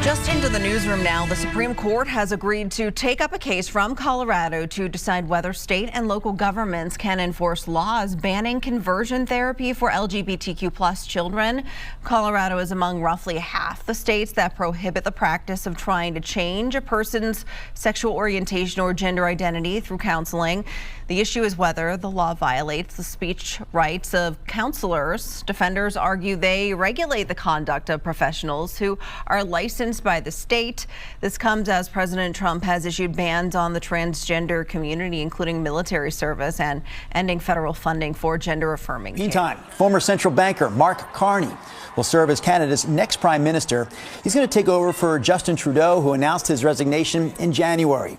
Just into the newsroom now, the Supreme Court has agreed to take up a case from Colorado to decide whether state and local governments can enforce laws banning conversion therapy for LGBTQ+ children. Colorado is among roughly half the states that prohibit the practice of trying to change a person's sexual orientation or gender identity through counseling. The issue is whether the law violates the speech rights of counselors. Defenders argue they regulate the conduct of professionals who are licensed by the state. This comes as President Trump has issued bans on the transgender community, including military service and ending federal funding for gender-affirming care. Meantime, former central banker Mark Carney will serve as Canada's next prime minister. He's going to take over for Justin Trudeau, who announced his resignation in January.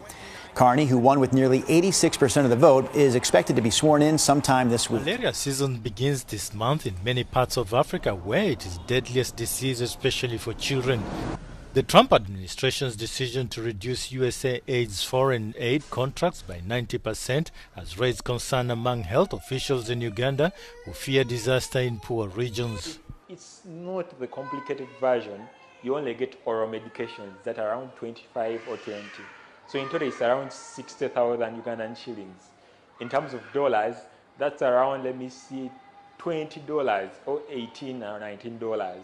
Carney, who won with nearly 86% of the vote, is expected to be sworn in sometime this week. Malaria season begins this month in many parts of Africa, where it is deadliest disease, especially for children. The Trump administration's decision to reduce USAID's foreign aid contracts by 90% has raised concern among health officials in Uganda, who fear disaster in poor regions. It's not the complicated version. You only get oral medications that are around 25 or 20. So in total, it's around 60,000 Ugandan shillings. In terms of dollars, that's around, let me see, $20 or $18 or $19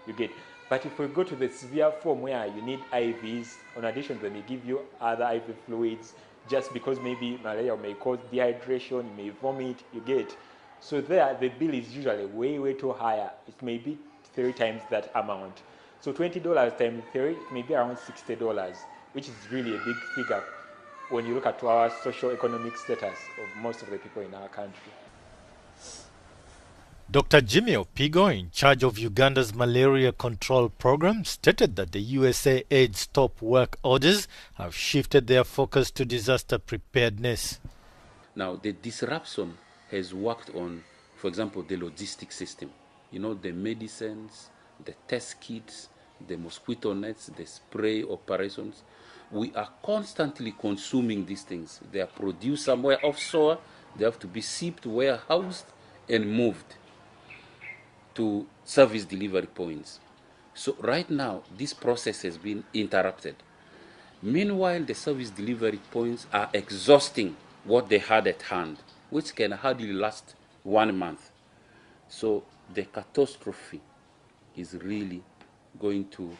you get. But if we go to the severe form where you need IVs, in addition, they may give you other IV fluids just because maybe malaria may cause dehydration, you may vomit, you get. So there, the bill is usually way too higher. It may be 3 times that amount. So $20 times 3, it may be around $60, which is really a big figure when you look at our socio-economic status of most of the people in our country. Dr. Jimmy Opigo, in charge of Uganda's malaria control program, stated that the USAID's top work orders have shifted their focus to disaster preparedness. Now, the disruption has worked on, for example, the logistics system. You know, the medicines, the test kits, the mosquito nets, the spray operations. We are constantly consuming these things. They are produced somewhere offshore. They have to be shipped, warehoused, and moved to service delivery points. So right now, this process has been interrupted. Meanwhile, the service delivery points are exhausting what they had at hand, which can hardly last 1 month. So the catastrophe is really going to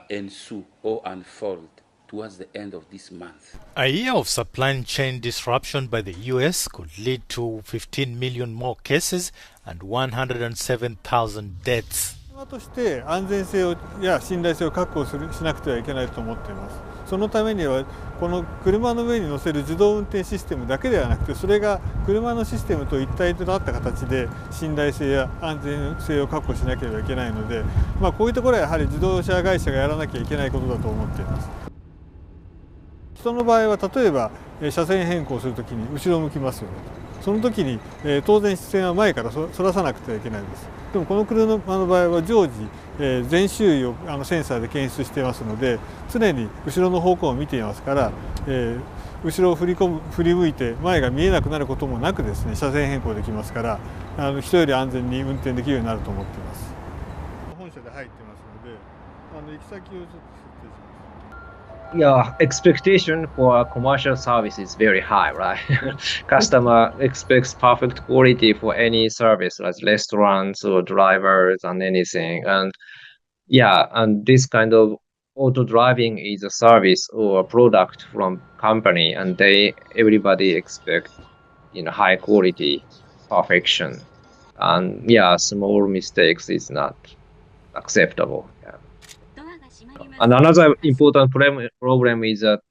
ensue or unfold towards the end of this month. A year of supply chain disruption by the U.S. could lead to 15 million more cases and 107,000 deaths. として安全性や信頼性を確保しなくてはいけないと思っています。そのためにはこの車の上に乗せる自動運転システムだけではなくて、それが車のシステムと一体となった形で信頼性や安全性を確保しなければいけないので、こういうところはやはり自動車会社がやらなきゃいけないことだと思っています。人の場合は例えば車線変更するときに後ろ向きますよね。その時に当然視線は前からそらさなくてはいけないです。でもこの車の場合は常時全周囲をセンサーで検出していますので、常に後ろの方向を見ていますから、後ろを振り向いて前が見えなくなることもなくですね、車線変更できますから、人より安全に運転できるようになると思っています。本社で入ってますので、行き先をちょっと設定します。Yeah, expectation for a commercial service is very high, right? Customer expects perfect quality for any service, like restaurants or drivers and anything. And yeah, and this kind of auto driving is a service or a product from company, and everybody expect high quality, perfection. And yeah, small mistakes is not acceptable. Yeah. And another important problem is that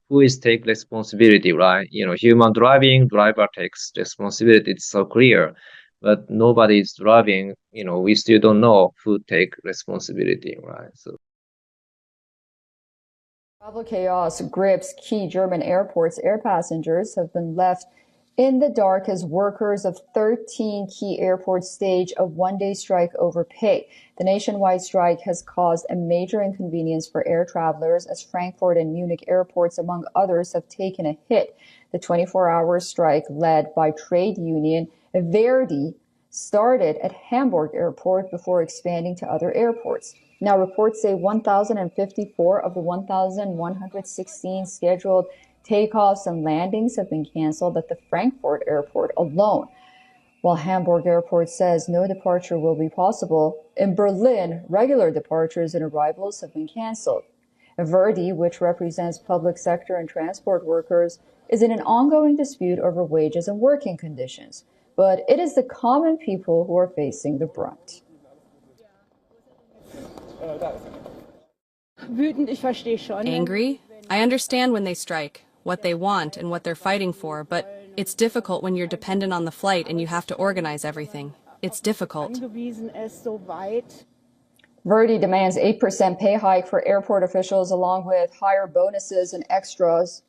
who is take responsibility, right? Human driving, driver takes responsibility. It's so clear, but nobody is driving. We still don't know who take responsibility, right? So. Travel chaos grips key German airports. Air passengers have been left in the dark as workers of 13 key airports stage a one-day strike over pay. The nationwide strike has caused a major inconvenience for air travelers as Frankfurt and Munich airports, among others, have taken a hit. The 24-hour strike led by trade union Verdi started at Hamburg Airport before expanding to other airports. Now, reports say 1,054 of the 1,116 scheduled takeoffs and landings have been canceled at the Frankfurt airport alone, while Hamburg airport says no departure will be possible. In Berlin, regular departures and arrivals have been canceled. Verdi, which represents public sector and transport workers, is in an ongoing dispute over wages and working conditions. But it is the common people who are facing the brunt. Angry? I understand when they strike, what they want and what they're fighting for, but it's difficult when you're dependent on the flight and you have to organize everything. It's difficult. Verdi demands 8% pay hike for airport officials along with higher bonuses and extras.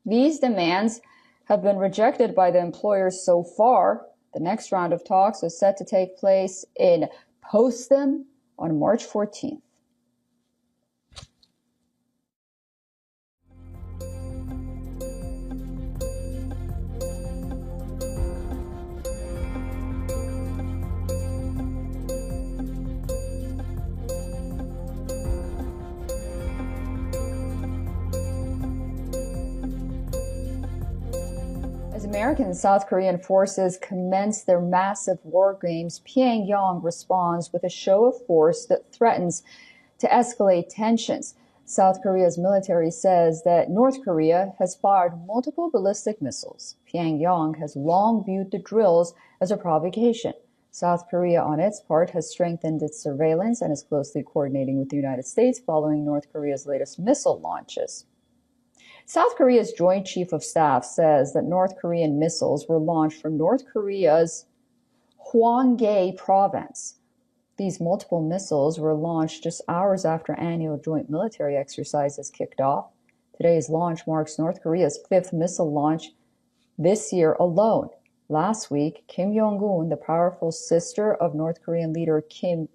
These demands have been rejected by the employers so far. The next round of talks is set to take place in Potsdam on March 14th. As American and South Korean forces commence their massive war games, Pyongyang responds with a show of force that threatens to escalate tensions. South Korea's military says that North Korea has fired multiple ballistic missiles. Pyongyang has long viewed the drills as a provocation. South Korea, on its part, has strengthened its surveillance and is closely coordinating with the United States following North Korea's latest missile launches. South Korea's Joint Chief of Staff says that North Korean missiles were launched from North Korea's Hwanghae province. These multiple missiles were launched just hours after annual joint military exercises kicked off. Today's launch marks North Korea's 5th missile launch this year alone. Last week, Kim Jong-un, the powerful sister of North Korean leader Kim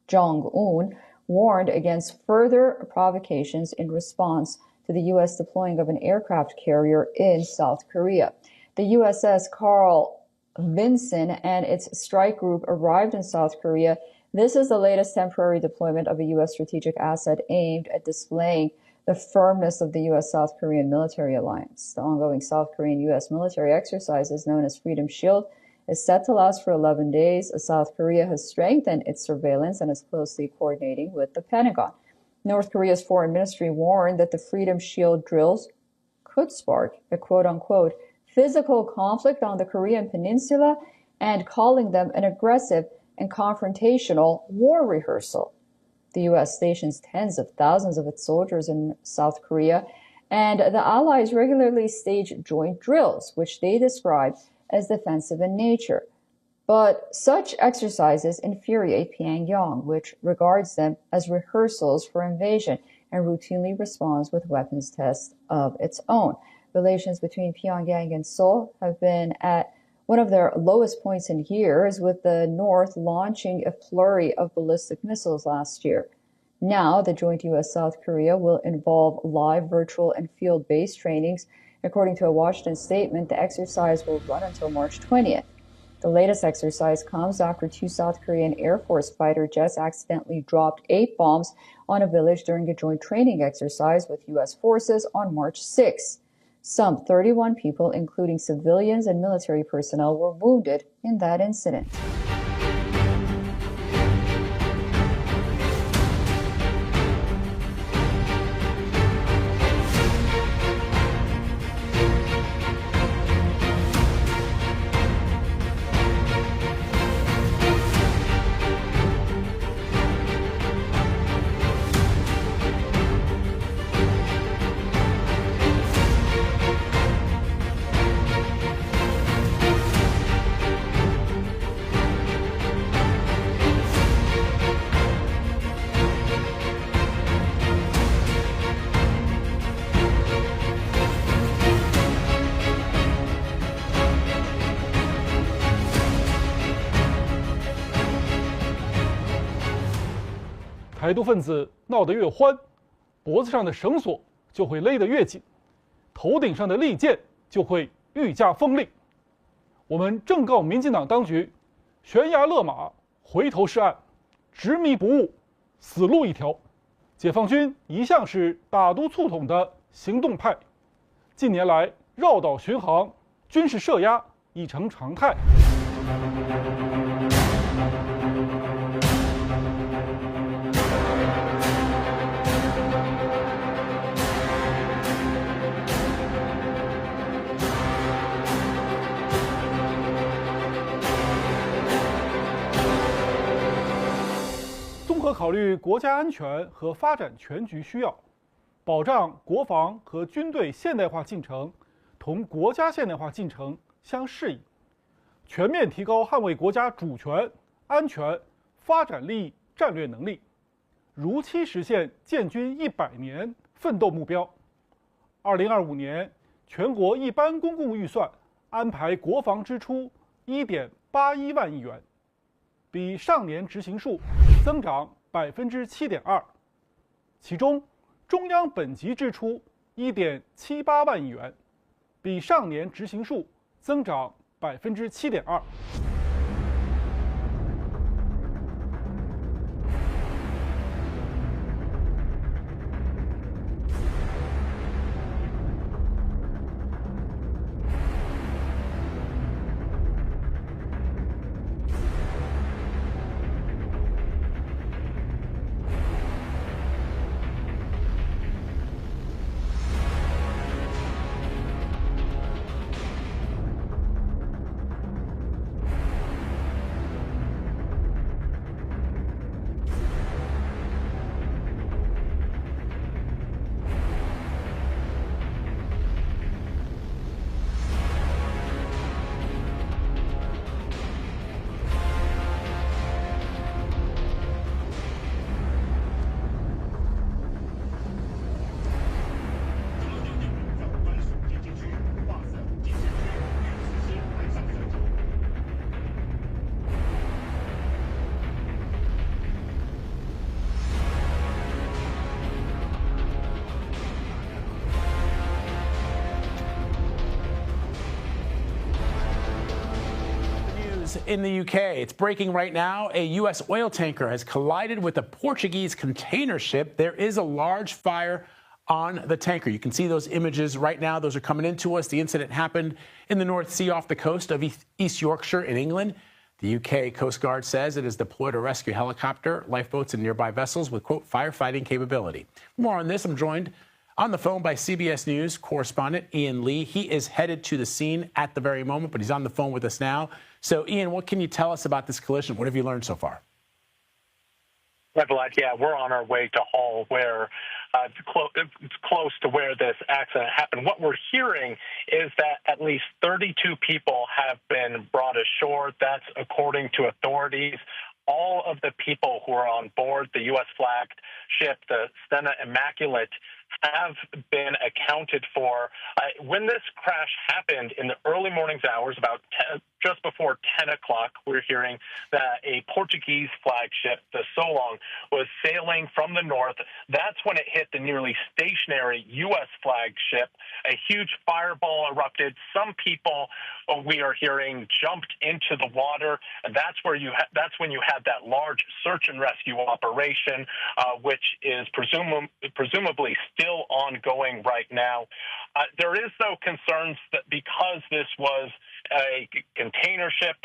Jong-un, warned against further provocations in response to the U.S. deploying of an aircraft carrier in South Korea. The USS Carl Vinson and its strike group arrived in South Korea. This is the latest temporary deployment of a U.S. strategic asset aimed at displaying the firmness of the U.S.-South Korean military alliance. The ongoing South Korean-U.S. military exercises, known as Freedom Shield, is set to last for 11 days. South Korea has strengthened its surveillance and is closely coordinating with the Pentagon. North Korea's foreign ministry warned that the Freedom Shield drills could spark a quote-unquote physical conflict on the Korean peninsula and calling them an aggressive and confrontational war rehearsal. The U.S. stations tens of thousands of its soldiers in South Korea, and the allies regularly stage joint drills, which they describe as defensive in nature. But such exercises infuriate Pyongyang, which regards them as rehearsals for invasion and routinely responds with weapons tests of its own. Relations between Pyongyang and Seoul have been at one of their lowest points in years, with the North launching a flurry of ballistic missiles last year. Now, the joint U.S.-South Korea will involve live, virtual, and field-based trainings. According to a Washington statement, the exercise will run until March 20th. The latest exercise comes after 2 South Korean Air Force fighter jets accidentally dropped 8 bombs on a village during a joint training exercise with U.S. forces on March 6. Some 31 people, including civilians and military personnel, were wounded in that incident.台独分子闹得越欢，脖子上的绳索就会勒得越紧，头顶上的利剑就会愈加锋利。我们正告民进党当局，悬崖勒马，回头是岸，执迷不悟，死路一条。解放军一向是打毒促统的行动派，近年来绕岛巡航、军事设压已成常态。综合考虑国家安全和发展全局需要，保障国防和军队现代化进程同国家现代化进程相适应，全面提高捍卫国家主权、安全、发展利益战略能力，如期实现建军100年奋斗目标。2025年，全国一般公共预算安排国防支出1.81万亿元，比上年执行数增长7.2%，其中中央本级支出1.78万亿元，比上年执行数增长7.2%。In the UK, it's breaking right now. A U.S. oil tanker has collided with a Portuguese container ship. There is a large fire on the tanker. You can see those images right now. Those are coming into us. The incident happened in the North Sea off the coast of East Yorkshire in England. The UK Coast Guard says it has deployed a rescue helicopter, lifeboats, and nearby vessels with, quote, firefighting capability. More on this, I'm joined on the phone by CBS News correspondent Ian Lee. He is headed to the scene at the very moment, but he's on the phone with us now. So, Ian, what can you tell us about this collision? What have you learned so far? Hi, Vlad. Yeah, we're on our way to Hull, where it's close to where this accident happened. What we're hearing is that at least 32 people have been brought ashore. That's according to authorities. All of the people who are on board the U.S.-flagged ship, the Stena Immaculate, have been accounted for. When this crash happened in the early morning's hours, about just before 10 o'clock, we're hearing that a Portuguese flagship, the Solong, was sailing from the north. That's when it hit the nearly stationary U.S. flagship. A huge fireball erupted. Some people, we are hearing, jumped into the water. And that's when you had that large search and rescue operation, which is presumably still ongoing right now. There is, though, concerns that because this was a container ship,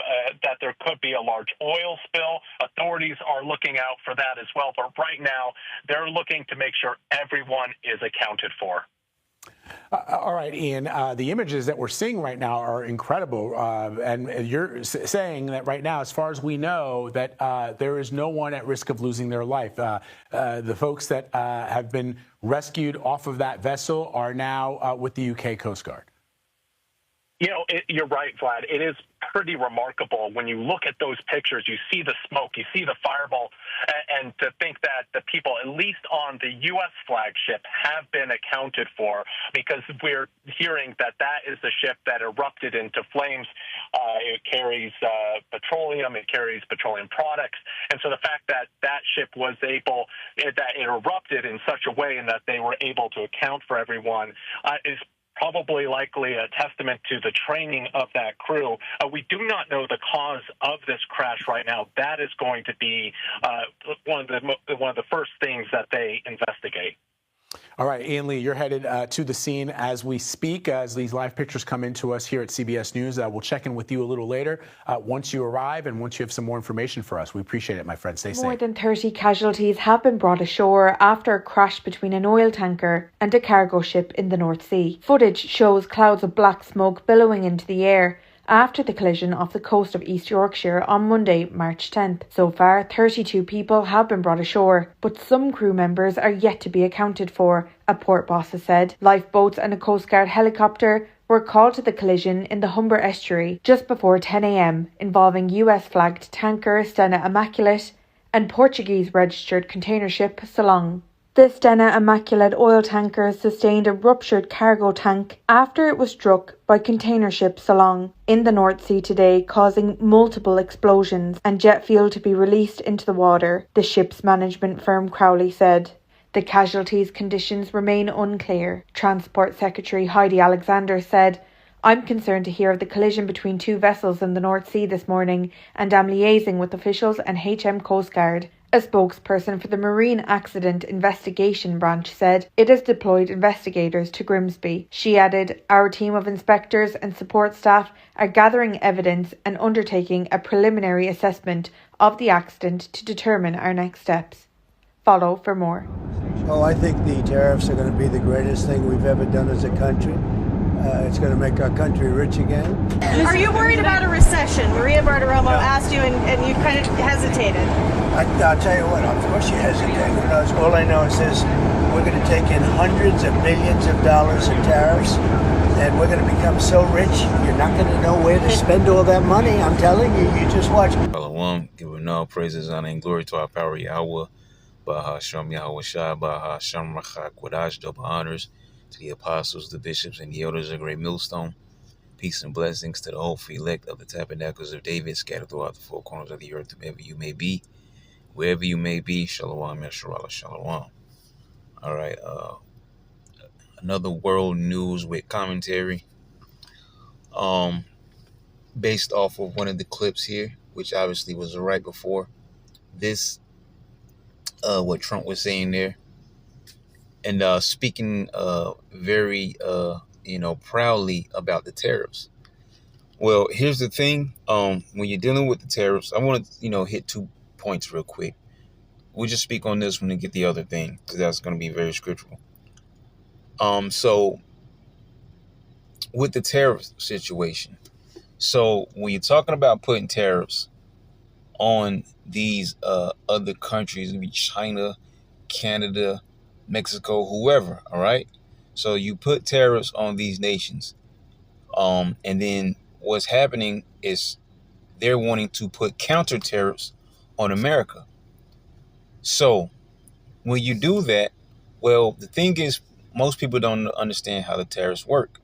that there could be a large oil spill. Authorities are looking out for that as well. But right now, they're looking to make sure everyone is accounted for. All right, Ian, the images that we're seeing right now are incredible. And you're saying that right now, as far as we know, that there is no one at risk of losing their life. The folks that have been rescued off of that vessel are now with the UK Coast Guard. You know, you're right, Vlad. It is pretty remarkable when you look at those pictures. You see the smoke, you see the fireball, and to think that the people, at least on the U.S. flagship, have been accounted for, because we're hearing that that is the ship that erupted into flames. It carries petroleum, it carries petroleum products, and so the fact that that ship was able, that it erupted in such a way and that they were able to account for everyone is probably likely a testament to the training of that crew. We do not know the cause of this crash right now. That is going to be one of the first things that they investigate. All right, Ian Lee, you're headed to the scene as we speak, as these live pictures come into us here at CBS News. We'll check in with you a little later once you arrive and once you have some more information for us. We appreciate it, my friend. Stay safe. More than 30 casualties have been brought ashore after a crash between an oil tanker and a cargo ship in the North Sea. Footage shows clouds of black smoke billowing into the air after the collision off the coast of East Yorkshire on Monday, March 10th. So far, 32 people have been brought ashore, but some crew members are yet to be accounted for, a port boss has said. Lifeboats and a Coast Guard helicopter were called to the collision in the Humber estuary just before 10 a.m, involving US-flagged tanker Stena Immaculate and Portuguese-registered container ship Salong. The Stena Immaculate oil tanker sustained a ruptured cargo tank after it was struck by container ship Salong in the North Sea today, causing multiple explosions and jet fuel to be released into the water, the ship's management firm Crowley said. The casualties' conditions remain unclear. Transport Secretary Heidi Alexander said, "I'm concerned to hear of the collision between two vessels in the North Sea this morning and am liaising with officials and HM Coast Guard." A spokesperson for the Marine Accident Investigation Branch said it has deployed investigators to Grimsby. She added, "Our team of inspectors and support staff are gathering evidence and undertaking a preliminary assessment of the accident to determine our next steps." Follow for more. Oh, I think the tariffs are going to be the greatest thing we've ever done as a country. It's going to make our country rich again. Are you worried about a recession? Maria Bartiromo asked you and you kind of hesitated. I'll tell you what, of course you hesitate. Who knows? All I know is this: we're going to take in hundreds of billions of dollars in tariffs, and we're going to become so rich, you're not going to know where to spend all that money. I'm telling you, you just watch. Shalom, giving all praises, honor, and glory to our power Yahweh. Baha Shem Yahweh Shai, Baha Shem Rachak Kodash, double honors to the apostles, the bishops, and the elders of Great Millstone. Peace and blessings to the hopeful elect of the tabernacles of David, scattered throughout the four corners of the earth, wherever you may be. Wherever you may be, Shalom, Yasharallah, Shalom. All right, another world news with commentary. Based off of one of the clips here, which obviously was right before this, what Trump was saying there. And speaking very, proudly about the tariffs. Well, here's the thing. When you're dealing with the tariffs, I want to, hit 2 points real quick. We'll just speak on this one and get the other thing, because that's going to be very scriptural. So with the tariff situation. So when you're talking about putting tariffs on these other countries, maybe China, Canada, Mexico, whoever, all right? So you put tariffs on these nations. And then what's happening is they're wanting to put counter tariffs on America. So when you do that, well, the thing is, most people don't understand how the tariffs work.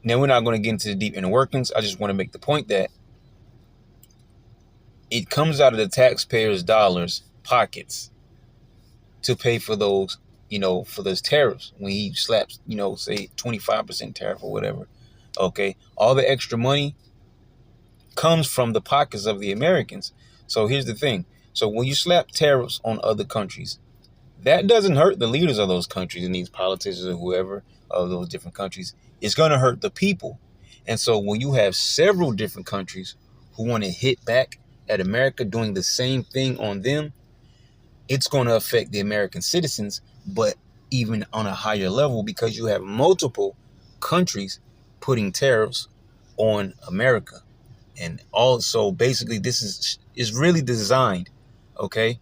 Now, we're not going to get into the deep inner workings. I just want to make the point that it comes out of the taxpayers' dollars pockets to pay for those, for those tariffs. When he slaps, say 25% tariff or whatever. Okay. All the extra money comes from the pockets of the Americans. So here's the thing. So when you slap tariffs on other countries, that doesn't hurt the leaders of those countries and these politicians or whoever of those different countries. It's going to hurt the people. And so when you have several different countries who want to hit back at America doing the same thing on them, it's going to affect the American citizens, but even on a higher level, because you have multiple countries putting tariffs on America. And also, basically, this is really designed, okay,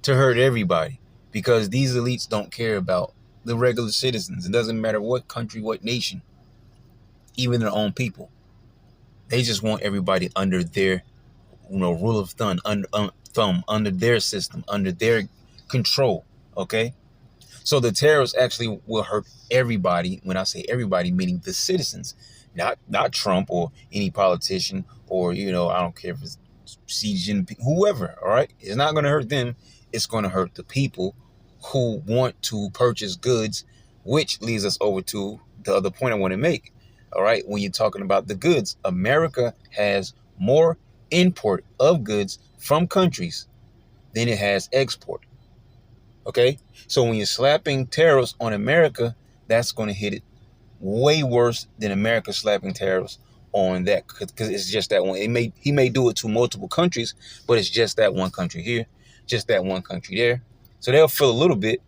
to hurt everybody, because these elites don't care about the regular citizens. It doesn't matter what country, what nation, even their own people. They just want everybody under their, rule of thumb, under their system, under their control, okay? So the tariffs actually will hurt everybody. When I say everybody, meaning the citizens, not Trump or any politician or, I don't care if it's Xi Jinping, whoever, all right? It's not going to hurt them. It's going to hurt the people who want to purchase goods, which leads us over to the other point I want to make. All right. When you're talking about the goods, America has more import of goods from countries than it has export. Okay. So when you're slapping tariffs on America, that's going to hit it way worse than America slapping tariffs on that, because it's just that one. He may do it to multiple countries, but it's just that one country here, just that one country there. So they'll feel a little bit,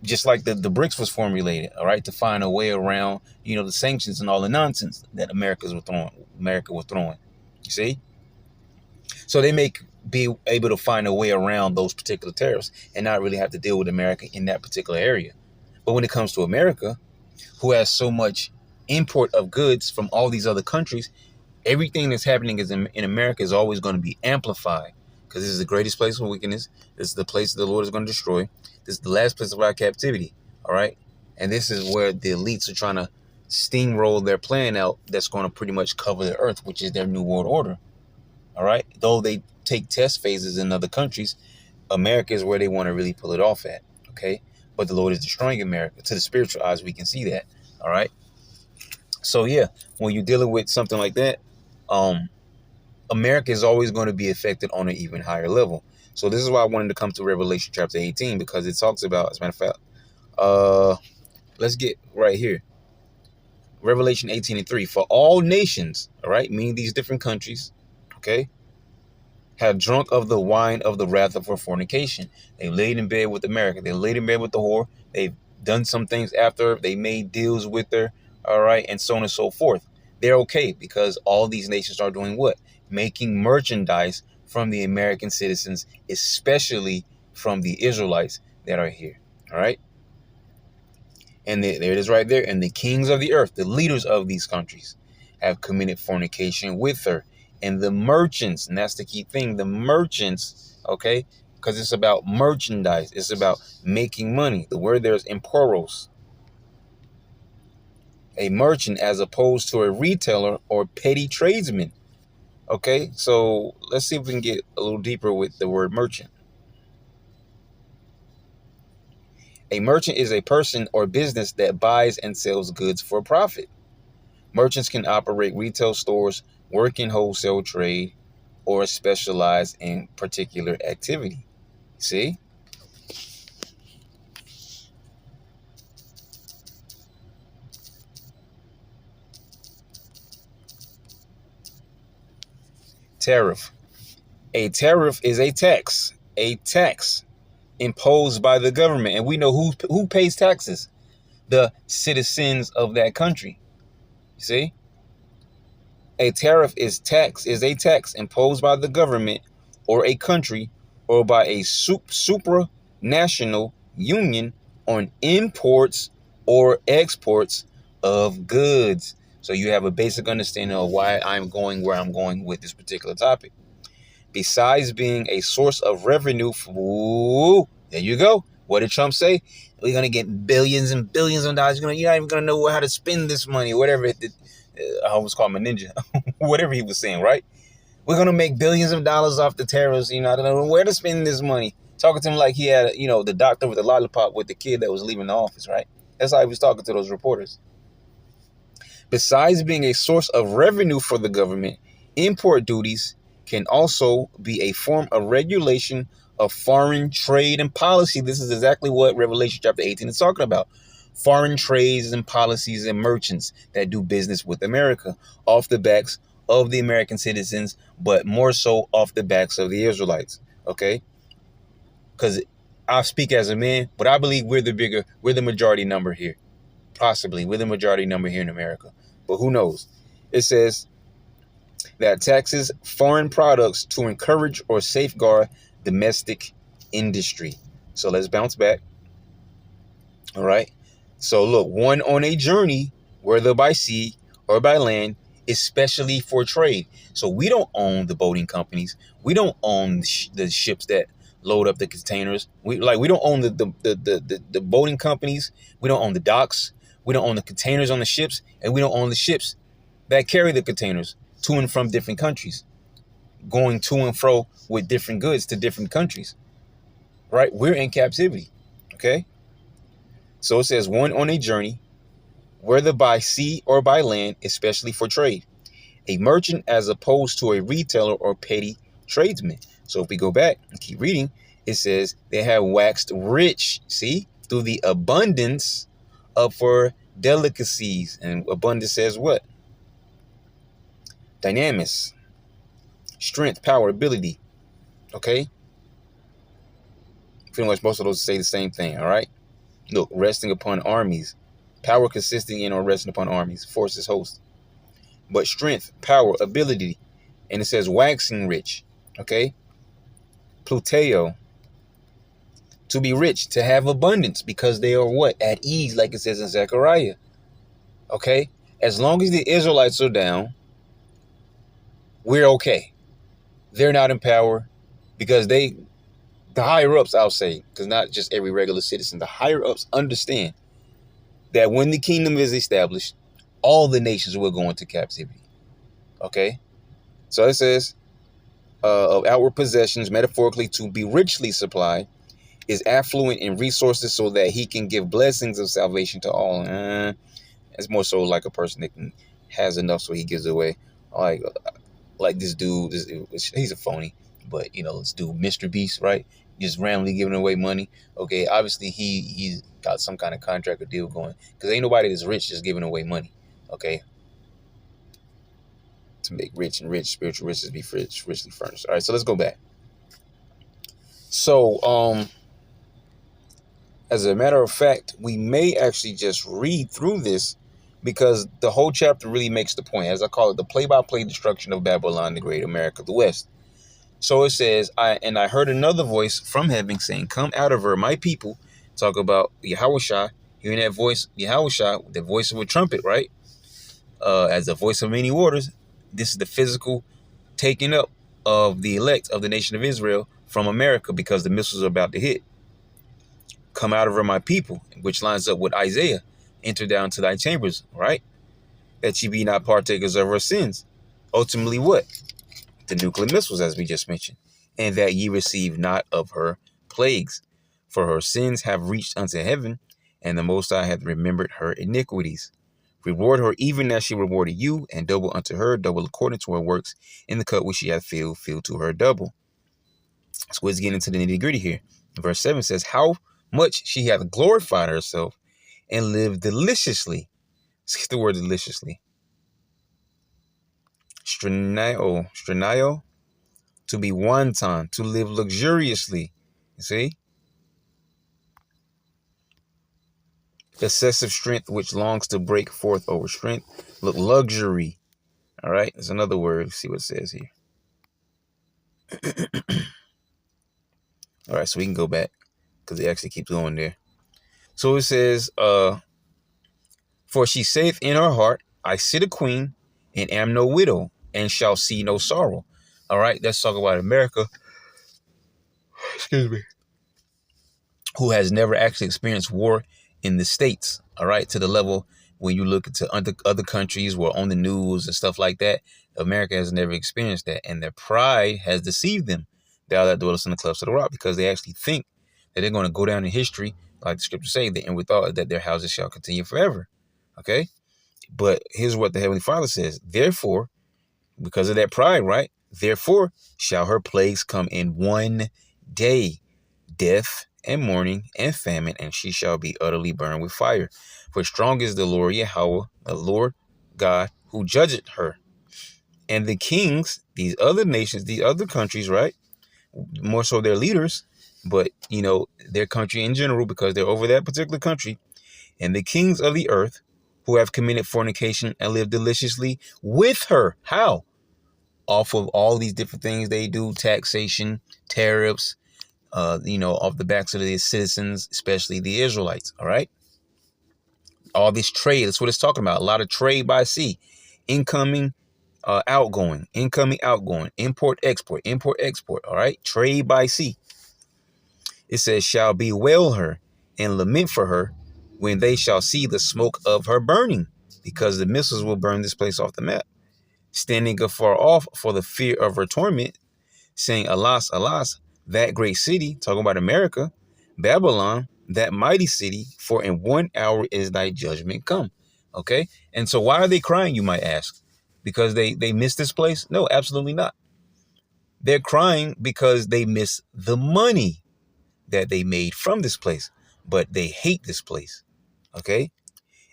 just like the BRICS was formulated, all right, to find a way around, the sanctions and all the nonsense that America was throwing. You see? So they may be able to find a way around those particular tariffs and not really have to deal with America in that particular area. But when it comes to America, who has so much import of goods from all these other countries, everything that's happening in America is always going to be amplified, because this is the greatest place for wickedness. This is the place the Lord is going to destroy. This is the last place of our captivity. All right. And this is where the elites are trying to steamroll their plan out that's going to pretty much cover the earth, which is their new world order. All right. Though they take test phases in other countries, America is where they want to really pull it off at. Okay. But the Lord is destroying America. To the spiritual eyes, we can see that. All right. So, yeah, when you're dealing with something like that, America is always going to be affected on an even higher level. So this is why I wanted to come to Revelation chapter 18, because it talks about, as a matter of fact, let's get right here. Revelation 18:3. For all nations, all right, meaning these different countries, okay, have drunk of the wine of the wrath of her fornication. They laid in bed with America. They laid in bed with the whore. They've done some things after. They made deals with her. All right. And so on and so forth. They're okay because all these nations are doing what? Making merchandise from the American citizens, especially from the Israelites that are here. All right. And there it is right there. And the kings of the earth, the leaders of these countries, have committed fornication with her. And the merchants, and that's the key thing, the merchants, okay, because it's about merchandise. It's about making money. The word there is emporos. A merchant as opposed to a retailer or petty tradesman. Okay, so let's see if we can get a little deeper with the word merchant. A merchant is a person or business that buys and sells goods for profit. Merchants can operate retail stores, work in wholesale trade, or specialize in particular activity. See? Tariff. A tariff is a tax imposed by the government. And we know who pays taxes? The citizens of that country. You see? A tariff is a tax imposed by the government or a country or by a supranational union on imports or exports of goods. So you have a basic understanding of why I'm going where I'm going with this particular topic. Besides being a source of revenue, there you go. What did Trump say? We're going to get billions and billions of dollars. You're not even going to know how to spend this money, whatever it did. I almost called him a ninja, whatever he was saying, right? We're going to make billions of dollars off the tariffs. I don't know where to spend this money. Talking to him like he had, the doctor with the lollipop with the kid that was leaving the office, right? That's how he was talking to those reporters. Besides being a source of revenue for the government, import duties can also be a form of regulation of foreign trade and policy. This is exactly what Revelation chapter 18 is talking about. Foreign trades and policies and merchants that do business with America off the backs of the American citizens, but more so off the backs of the Israelites. Okay? Because I speak as a man, but I believe we're the majority number here. Possibly we're the majority number here in America, but who knows? It says that taxes foreign products to encourage or safeguard domestic industry. So let's bounce back. All right. So look, one on a journey, whether by sea or by land, especially for trade. So we don't own the boating companies. We don't own the ships that load up the containers. We don't own the boating companies. We don't own the docks. We don't own the containers on the ships, and we don't own the ships that carry the containers to and from different countries, going to and fro with different goods to different countries, right? We're in captivity, okay? So it says one on a journey, whether by sea or by land, especially for trade. A merchant as opposed to a retailer or petty tradesman. So if we go back and keep reading, it says they have waxed rich, see, through the abundance of for delicacies. And abundance says what? Dynamis, strength, power, ability. Okay? Pretty much most of those say the same thing, all right? Look, resting upon armies. Power consisting in or resting upon armies, forces, hosts. But strength, power, ability. And it says waxing rich. Okay? Pluteo. To be rich, to have abundance, because they are what? At ease, like it says in Zechariah. Okay? As long as the Israelites are down, we're okay. They're not in power because the higher ups, I'll say, because not just every regular citizen, the higher ups understand that when the kingdom is established, all the nations will go into captivity. Okay? So it says, of outward possessions, metaphorically, to be richly supplied, is affluent in resources so that he can give blessings of salvation to all. It's more so like a person that has enough so he gives away. Like this dude, he's a phony, but this dude, Mr. Beast, right? Just randomly giving away money. Okay, obviously he's got some kind of contract or deal going, because ain't nobody that's rich just giving away money. Okay, to make rich and rich, spiritual riches be richly furnished. All right, so let's go back. So as a matter of fact, we may actually just read through this, because the whole chapter really makes the point, as I call it, the play-by-play destruction of Babylon, the great America, the West. So it says, I heard another voice from heaven saying, come out of her, my people. Talk about Yahushua, hearing that voice, Yahushua, the voice of a trumpet, right? As the voice of many waters. This is the physical taking up of the elect of the nation of Israel from America, because the missiles are about to hit. Come out of her, my people, which lines up with Isaiah. Enter down to thy chambers, right? That ye be not partakers of her sins. Ultimately, what? The nuclear missiles, as we just mentioned. And that ye receive not of her plagues. For her sins have reached unto heaven, and the Most High hath remembered her iniquities. Reward her even as she rewarded you, and double unto her, double according to her works, in the cup which she hath filled to her double. So let's get into the nitty gritty here. Verse 7 says, how much she hath glorified herself, and lived deliciously. See the word deliciously. Stranio, to be wanton, to live luxuriously. You see? Excessive strength, which longs to break forth over strength. Look, luxury. All right, there's another word. Let's see what it says here. All right, so we can go back, because it actually keeps going there. So it says, for she saith in her heart, I sit a queen, and am no widow, and shall see no sorrow. All right, let's talk about America. Excuse me. Who has never actually experienced war in the States. All right, to the level when you look into other countries where on the news and stuff like that, America has never experienced that. And their pride has deceived them. Thou that dwellest in the clefts of the rock, because they actually think that they're going to go down in history, like the scriptures say, and we thought that their houses shall continue forever. Okay? But here's what the Heavenly Father says. Therefore, because of that pride, right? Therefore shall her plagues come in one day, death and mourning and famine, and she shall be utterly burned with fire. For strong is the Lord Yahweh, the Lord God, who judgeth her. And the kings, these other nations, these other countries, right? More so their leaders, but, their country in general, because they're over that particular country. And the kings of the earth who have committed fornication and lived deliciously with her. How? Off of all these different things they do, taxation, tariffs, off the backs of the citizens, especially the Israelites. All right. All this trade, that's what it's talking about. A lot of trade by sea, incoming, outgoing, import, export. All right. Trade by sea. It says, shall bewail her and lament for her when they shall see the smoke of her burning, because the missiles will burn this place off the map. Standing afar off for the fear of her torment, saying, alas, alas, that great city, talking about America, Babylon, that mighty city, for in 1 hour is thy judgment come. Okay. And so why are they crying, you might ask? Because they miss this place? No, absolutely not. They're crying because they miss the money that they made from this place, but they hate this place. Okay.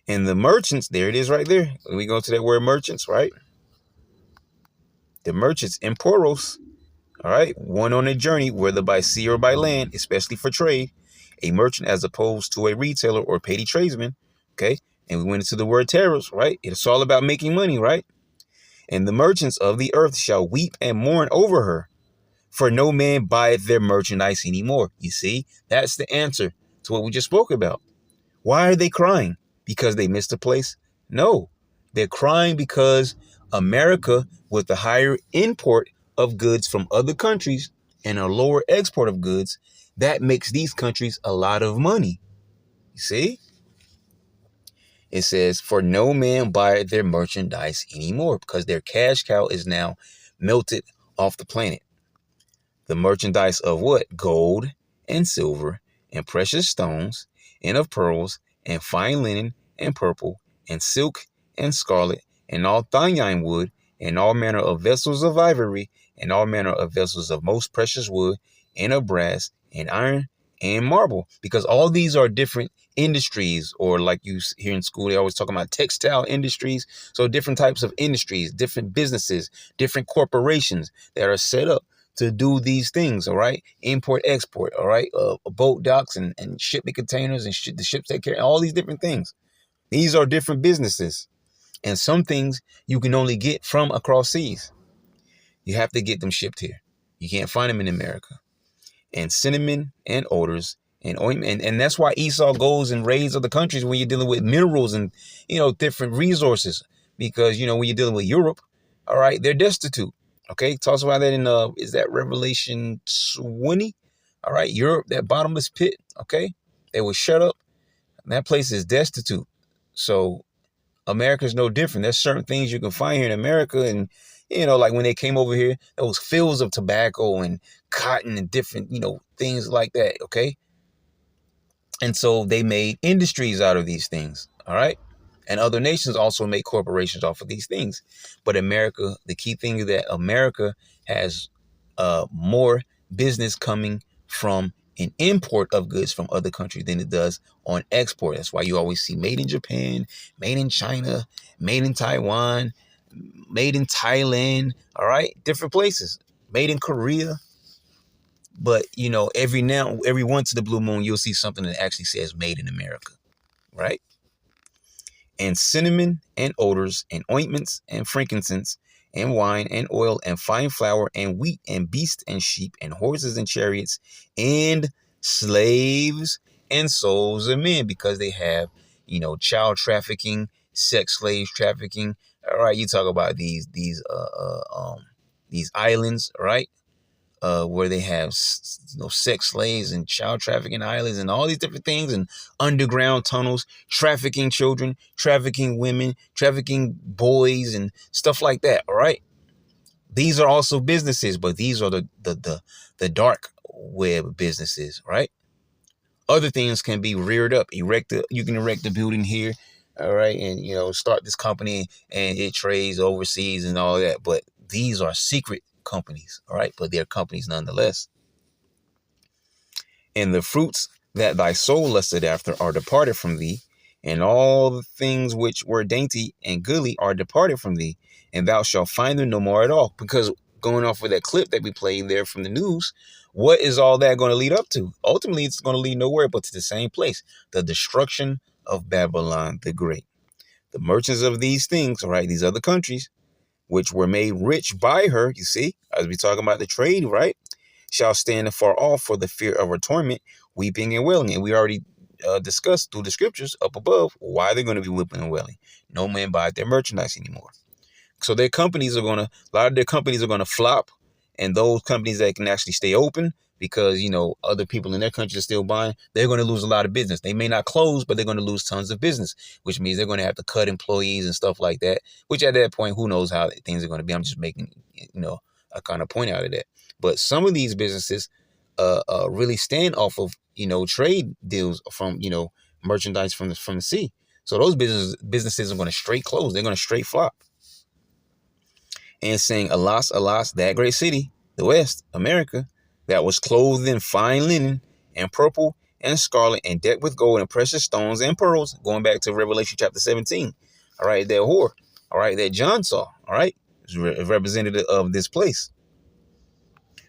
And the merchants, there it is right there. When we go to that word merchants, right? The merchants, emporos, all right, one on a journey, whether by sea or by land, especially for trade, a merchant as opposed to a retailer or petty tradesman, okay? And we went into the word tariffs, right? It's all about making money, right? And the merchants of the earth shall weep and mourn over her, for no man buyeth their merchandise anymore. You see, that's the answer to what we just spoke about. Why are they crying? Because they missed a place? No, they're crying because America, with the higher import of goods from other countries and a lower export of goods, that makes these countries a lot of money. You see? It says, for no man buyeth their merchandise anymore, because their cash cow is now melted off the planet. The merchandise of what? Gold and silver and precious stones and of pearls and fine linen and purple and silk and scarlet and all thyine wood and all manner of vessels of ivory and all manner of vessels of most precious wood and of brass and iron and marble. Because all these are different industries, or like you hear in school, they always talk about textile industries. So different types of industries, different businesses, different corporations that are set up to do these things, all right? Import, export, all right? Boat docks and shipping containers and the ships that carry all these different things. These are different businesses. And some things you can only get from across seas. You have to get them shipped here. You can't find them in America. And cinnamon and odors and ointment. And that's why Esau goes and raids other countries when you're dealing with minerals and, different resources. Because, when you're dealing with Europe, all right, they're destitute. Okay, talks about that in is that Revelation 20? All right, Europe, that bottomless pit. Okay, they were shut up. And that place is destitute. So America's no different. There's certain things you can find here in America, and like when they came over here, there was fields of tobacco and cotton and different things like that. Okay, and so they made industries out of these things. All right. And other nations also make corporations off of these things. But America, the key thing is that America has more business coming from an import of goods from other countries than it does on export. That's why you always see made in Japan, made in China, made in Taiwan, made in Thailand. All right. Different places. Made in Korea. But, every once in the blue moon, you'll see something that actually says made in America. Right. And cinnamon and odors and ointments and frankincense and wine and oil and fine flour and wheat and beasts and sheep and horses and chariots and slaves and souls of men, because they have, child trafficking, sex slaves trafficking. All right, you talk about these islands, right? Where they have sex slaves and child trafficking islands and all these different things, and underground tunnels, trafficking children, trafficking women, trafficking boys and stuff like that. All right. These are also businesses, but these are the dark web businesses. Right. Other things can be reared up, erected. You can erect a building here. All right. And, start this company and it trades overseas and all that. But these are secret companies, all right, but they're companies nonetheless. And the fruits that thy soul lusted after are departed from thee, and all the things which were dainty and goodly are departed from thee, and thou shalt find them no more at all. Because going off with that clip that we played there from the news, what is all that going to lead up to? Ultimately, it's going to lead nowhere but to the same place, the destruction of Babylon the Great. The merchants of these things, all right, these other countries, which were made rich by her, you see, as we talk about the trade, right, shall stand afar off for the fear of her torment, weeping and wailing. And we already discussed through the scriptures up above why they're going to be weeping and wailing. No man buys their merchandise anymore. So a lot of their companies are going to flop, and those companies that can actually stay open, because, other people in their country are still buying, they're going to lose a lot of business. They may not close, but they're going to lose tons of business, which means they're going to have to cut employees and stuff like that, which at that point, who knows how things are going to be. I'm just making, a kind of point out of that. But some of these businesses really stand off of, trade deals from, merchandise from the sea. So those businesses are going to straight close. They're going to straight flop. And saying, alas, alas, that great city, the West, America, that was clothed in fine linen and purple and scarlet and decked with gold and precious stones and pearls, going back to Revelation chapter 17. All right, that whore, all right, that John saw, all right, is a representative of this place.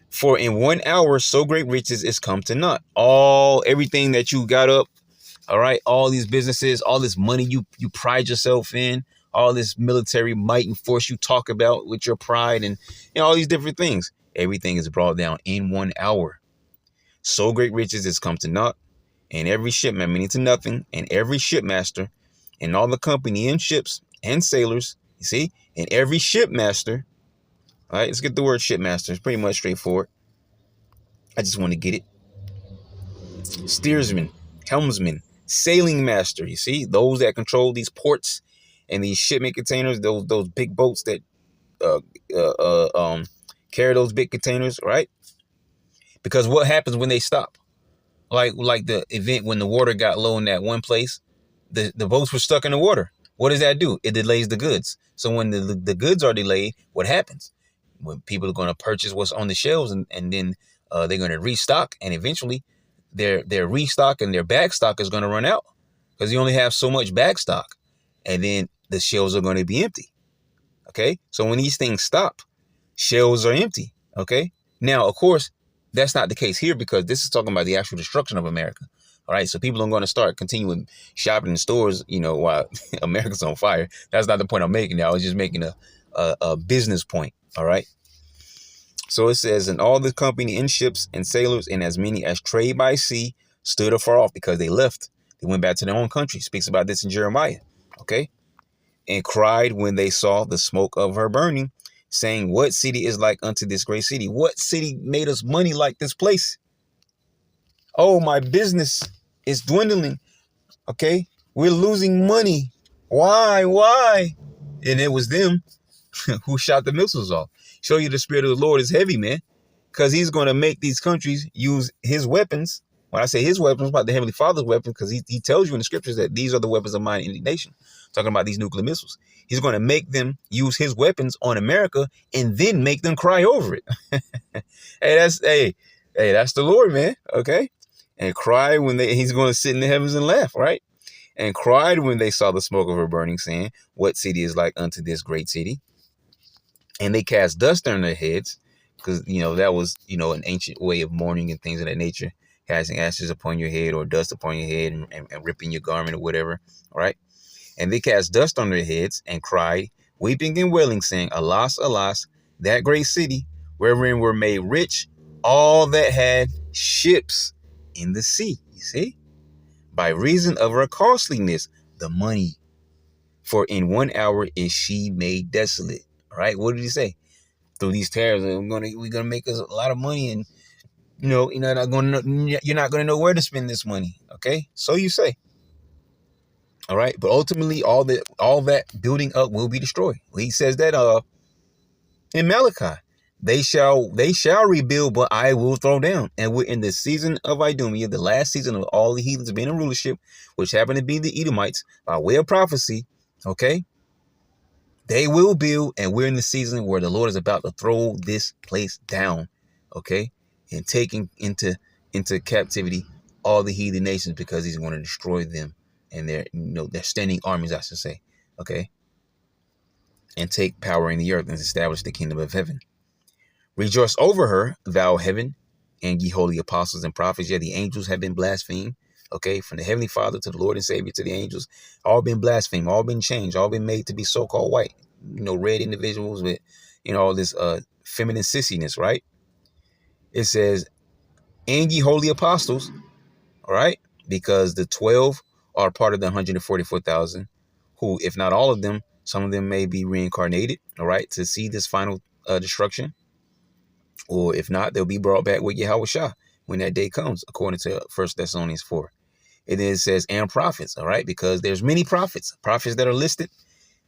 For in 1 hour, so great riches is come to naught. Everything that you got up, all right, all these businesses, all this money you pride yourself in, all this military might and force you talk about with your pride and all these different things. Everything is brought down in 1 hour. So great riches is come to naught, and every shipman, meaning to nothing, and every shipmaster, and all the company in ships and sailors, you see, and every shipmaster. All right, let's get the word shipmaster. It's pretty much straightforward. I just want to get it. Steersman, helmsman, sailing master. You see, those that control these ports and these shipment containers, those big boats that carry those big containers, right? Because what happens when they stop? Like the event when the water got low in that one place, the boats were stuck in the water. What does that do? It delays the goods. So when the goods are delayed, what happens? When people are going to purchase what's on the shelves and then they're going to restock, and eventually their restock and their back stock is going to run out because you only have so much back stock, and then the shelves are going to be empty. Okay, so when these things stop, shelves are empty. Okay, now of course that's not the case here because this is talking about the actual destruction of America. All right, so people are going to start continuing shopping in stores, while America's on fire. That's not the point I'm making now. I was just making a business point. All right. So it says, and all the company in ships and sailors and as many as trade by sea stood afar off because they left. They went back to their own country. Speaks about this in Jeremiah. Okay. And cried when they saw the smoke of her burning, saying, what city is like unto this great city? What city made us money like this place? Oh, my business is dwindling. Okay. We're losing money. Why? And it was them who shot the missiles off. Show you the spirit of the Lord is heavy, man, because he's going to make these countries use his weapons. When I say his weapons, about the Heavenly Father's weapons, because he tells you in the scriptures that these are the weapons of mine indignation. Talking about these nuclear missiles. He's going to make them use his weapons on America and then make them cry over it. Hey, that's the Lord, man. Okay. And cry when he's going to sit in the heavens and laugh, right? And cried when they saw the smoke of her burning, saying, what city is like unto this great city? And they cast dust on their heads, because, that was, an ancient way of mourning and things of that nature, casting ashes upon your head or dust upon your head and ripping your garment or whatever. All right. And they cast dust on their heads and cried, weeping and wailing, saying, alas, alas, that great city, wherein were made rich all that had ships in the sea. You see, by reason of her costliness, the money, for in 1 hour is she made desolate. All right, what did he say? Through these tariffs, we're gonna make us a lot of money, and you're not gonna know where to spend this money. Okay, so you say. All right, but ultimately, all that building up will be destroyed. He says that in Malachi, they shall rebuild, but I will throw down. And we're in the season of Idumea, the last season of all the heathens being in rulership, which happen to be the Edomites by way of prophecy. Okay. They will build, and we're in the season where the Lord is about to throw this place down, okay, and taking into captivity all the heathen nations because he's going to destroy them and their standing armies, I should say, okay, and take power in the earth and establish the kingdom of heaven. Rejoice over her, thou heaven, and ye holy apostles and prophets. Yeah, the angels have been blasphemed. Okay, from the Heavenly Father to the Lord and Savior to the angels, all been blasphemed, all been changed, all been made to be so-called white, red individuals with, all this feminine sissiness, right? It says, and ye holy apostles, all right, because the 12 are part of the 144,000 who, if not all of them, some of them may be reincarnated, all right, to see this final destruction. Or if not, they'll be brought back with Yahweh Shah when that day comes, according to 1 Thessalonians 4. And then it says, and prophets, all right, because there's many prophets that are listed,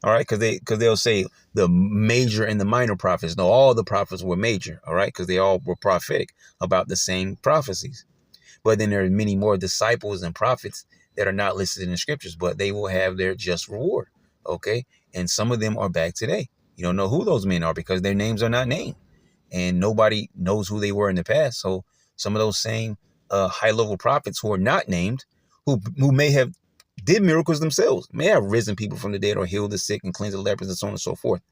all right, because they'll say the major and the minor prophets. No, all the prophets were major, all right, because they all were prophetic about the same prophecies. But then there are many more disciples and prophets that are not listed in the scriptures, but they will have their just reward. Okay. And some of them are back today. You don't know who those men are because their names are not named and nobody knows who they were in the past. So some of those same high level prophets who are not named, who may have did miracles themselves, may have risen people from the dead or healed the sick and cleansed the lepers and so on and so forth.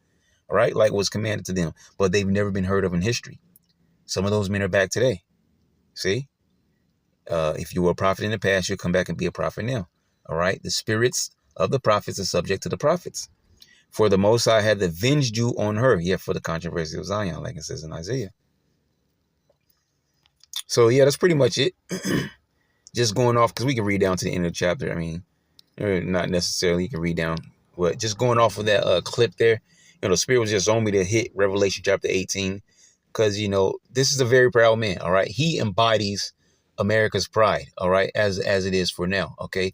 All right. Like was commanded to them, but they've never been heard of in history. Some of those men are back today. See, if you were a prophet in the past, you'll come back and be a prophet now. All right. The spirits of the prophets are subject to the prophets. For the Most High hath avenged you on her. Yeah, for the controversy of Zion, like it says in Isaiah. So, yeah, that's pretty much it. Just going off, because we can read down to the end of the chapter. I mean, not necessarily you can read down. But just going off of that clip there, you know, the Spirit was just on me to hit Revelation chapter 18. Because, you know, this is a very proud man, all right? He embodies America's pride, all right, as it is for now, okay?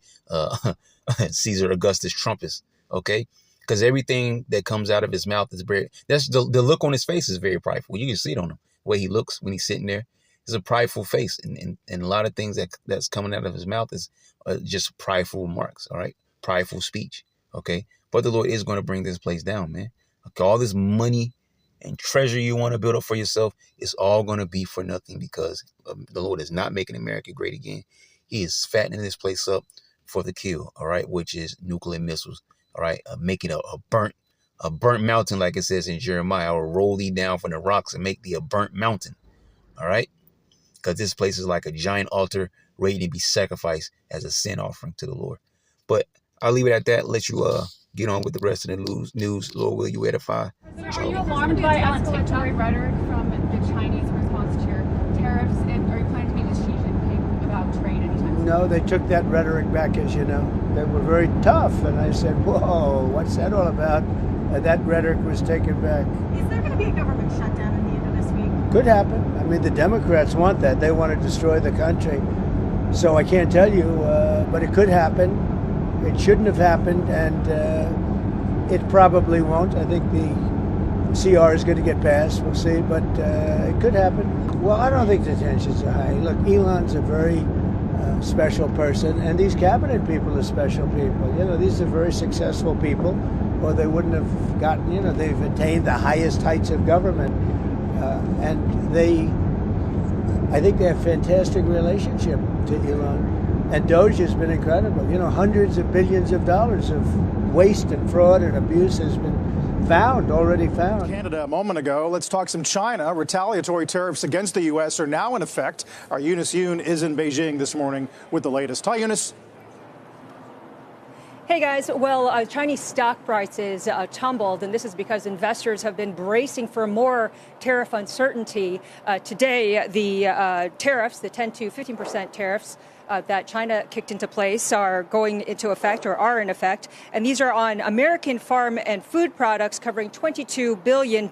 Caesar Augustus Trumpus, okay? Because everything that comes out of his mouth is very, that's the look on his face is very prideful. You can see it on him, the way he looks when he's sitting there. It's a prideful face. And a lot of things that's coming out of his mouth is just prideful remarks, all right? Prideful speech, okay? But the Lord is going to bring this place down, man. Okay, all this money and treasure you want to build up for yourself, it's all going to be for nothing because the Lord is not making America great again. He is fattening this place up for the kill, all right, which is nuclear missiles, all right, making a burnt mountain, like it says in Jeremiah. I will roll thee down from the rocks and make thee a burnt mountain, all right, because this place is like a giant altar ready to be sacrificed as a sin offering to the Lord. But I'll leave it at that. Let you get on with the rest of the news. Lord, will you edify? Are you alarmed by escalatory rhetoric from the Chinese response to your tariffs? And are you planning to meet with Xi Jinping about trade anytime soon? No, they took that rhetoric back, as you know. They were very tough. And I said, whoa, what's that all about? And that rhetoric was taken back. Is there going to be a government shutdown at the end of this week? Could happen. I mean, the Democrats want that. They want to destroy the country. So I can't tell you, but it could happen. It shouldn't have happened, and it probably won't. I think the CR is going to get passed. We'll see, but it could happen. Well, I don't think the tensions are high. Look, Elon's a very special person, and these cabinet people are special people. You know, these are very successful people, or they wouldn't have gotten, you know, they've attained the highest heights of government. And I think they have a fantastic relationship to Elon. And Doge has been incredible. You know, hundreds of billions of dollars of waste and fraud and abuse has been already found. Canada a moment ago. Let's talk some China. Retaliatory tariffs against the U.S. are now in effect. Our Eunice Yoon is in Beijing this morning with the latest. Hi, Eunice. Hey guys, well, Chinese stock prices tumbled, and this is because investors have been bracing for more tariff uncertainty. Today, the tariffs, the 10 to 15% tariffs that China kicked into place are going into effect or are in effect. And these are on American farm and food products covering $22 billion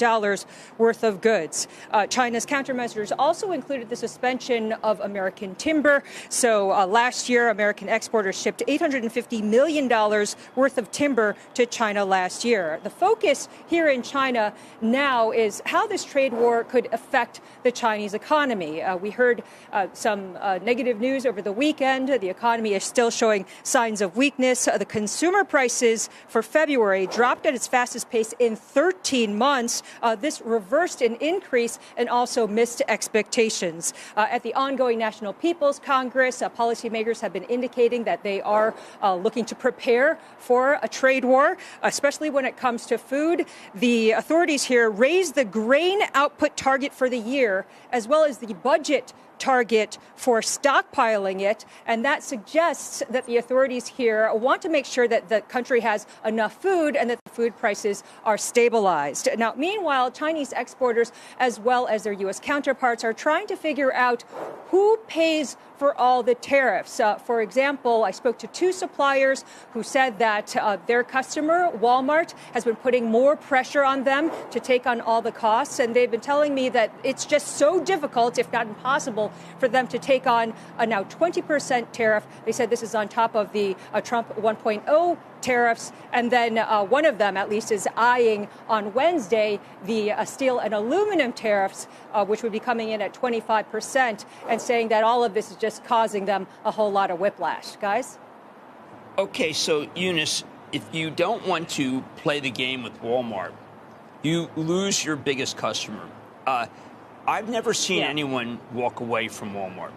worth of goods. China's countermeasures also included the suspension of American timber. So last year, American exporters shipped $850 million worth of timber to China last year. The focus here in China now is how this trade war could affect the Chinese economy. We heard some negative news over the weekend. The economy is still showing signs of weakness. The consumer prices for February dropped at its fastest pace in 13 months. This reversed an increase and also missed expectations. At the ongoing National People's Congress, policymakers have been indicating that they are looking to prepare for a trade war, especially when it comes to food. The authorities here raised the grain output target for the year, as well as the budget target for stockpiling it, and that suggests that the authorities here want to make sure that the country has enough food and that the food prices are stabilized. Now, meanwhile, Chinese exporters, as well as their U.S. counterparts, are trying to figure out who pays for all the tariffs. For example, I spoke to two suppliers who said that their customer, Walmart, has been putting more pressure on them to take on all the costs, and they've been telling me that it's just so difficult, if not impossible, for them to take on a now 20% tariff. They said this is on top of the Trump 1.0 tariffs. And then one of them, at least, is eyeing on Wednesday the steel and aluminum tariffs, which would be coming in at 25%, and saying that all of this is just causing them a whole lot of whiplash. Guys? Okay, so Eunice, if you don't want to play the game with Walmart, you lose your biggest customer. I've never seen anyone walk away from Walmart.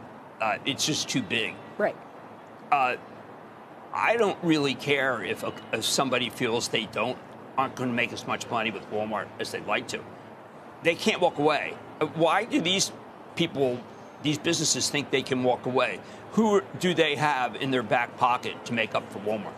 It's just too big. Right. I don't really care if somebody feels they aren't going to make as much money with Walmart as they'd like to. They can't walk away. Why do these businesses think they can walk away? Who do they have in their back pocket to make up for Walmart?